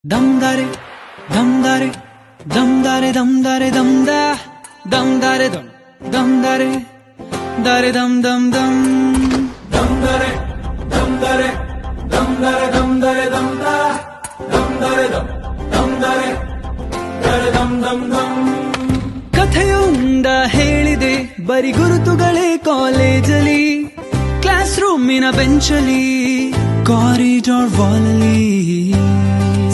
Dum dare, dum dare, dum dare, dum dare, dum da, dum dare, dum dare, dare dum dum dum, dum dare, dum dare, dum dare, dum dare, dum da, dum dare, dum dare, dare dum dum dum. ಕಥೆಯೊಂದ ಹೇಳಿದೆ ಬರಿ ಗುರುತುಗಳೇ ಕಾಲೇಜಲ್ಲಿ, class ರೂಮಿನ ಬೆಂಚಲ್ಲಿ, corridor ವಾಲಲ್ಲಿ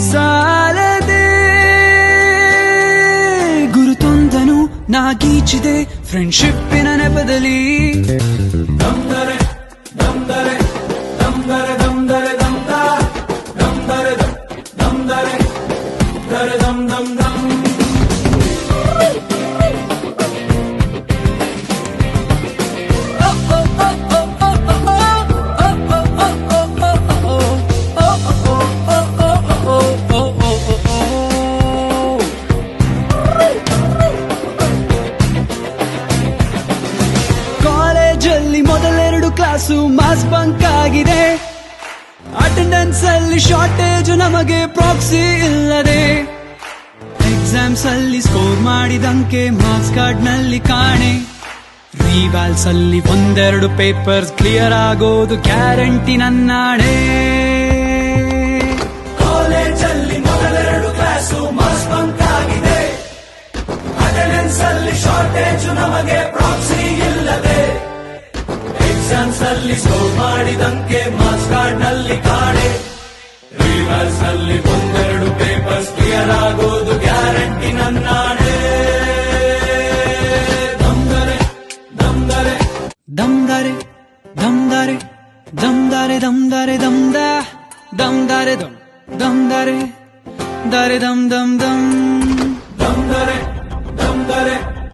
ಸಾಲದೆ ಗುರುತೊಂದನು ನಾಗೀಚಿದೆ ಫ್ರೆಂಡ್ಶಿಪ್ಪಿನ ನೆಪದಲ್ಲಿ. ದಮ್ದರೆ ದಮ್ದರೆ ದಮ್ದರೆ ದಮ್ದರೆ ದಮ್ದ ದಮ್ದರೆ ದಮ್ದರೆ ದರೆ ದಮ್ ದಮ್ ದಮ್. ಮೊದಲೆರಡು class mass bunk ಆಗಿದೆ, attendance ಅಲ್ಲಿ shortage, ನಮಗೆ ಪ್ರಾಕ್ಸಿ ಇಲ್ಲದೆ, ಎಕ್ಸಾಮ್ಸ್ ಅಲ್ಲಿ ಸ್ಕೋರ್ ಮಾಡಿದಂಕೆ ಮಾರ್ಕ್ಸ್ ಕಾರ್ಡ್ ನಲ್ಲಿ ಕಾಣೆ, ರಿವ್ಯಾಲ್ಸ್ ಅಲ್ಲಿ ಒಂದೆರಡು ಪೇಪರ್ಸ್ ಕ್ಲಿಯರ್ ಆಗೋದು ಗ್ಯಾರಂಟಿ ನನ್ನಾಣೆ. ಕಾಲೇಜಲ್ಲಿ ಮೊದಲೆರಡು ಕ್ಲಾಸು ಮಾಸ್ ಬಂಕ್ ಆಗಿದೆ, ಅಟೆಂಡೆನ್ಸ್ ಅಲ್ಲಿ ಶಾರ್ಟೇಜ್, ನಮಗೆ ಪ್ರಾಕ್ಸಿ ಇಲ್ಲದೆ, ಎಕ್ಸಾಮ್ಸ್ ಅಲ್ಲಿ ಸ್ಕೋರ್ ಮಾಡಿದಂಕೆ ಮಾರ್ಕ್ಸ್ ಕಾರ್ಡ್ ನಲ್ಲಿ ಕಾಣೆ, ರಿವರ್ಸ್ ಅಲ್ಲಿ ಒಂದೆರಡು ಪೇಪರ್ಸ್ ಕ್ಲಿಯರ್ ಆಗೋದು ಗ್ಯಾರಂಟಿ ನನ್ನಾಣೆ. ದಮ್ದರೆ ದಮ್ದರೆ ದಮ್ದರೆ ದಮ್ದರೆ ದಮ್ದರೆ ದಮ್ದರೆ ದಮ್ದ ದಮ್ದರೆ ದಮ್ ದಮ್ದರೆ ದರೆ ದಮ್ ದಮ್ ದಮ್.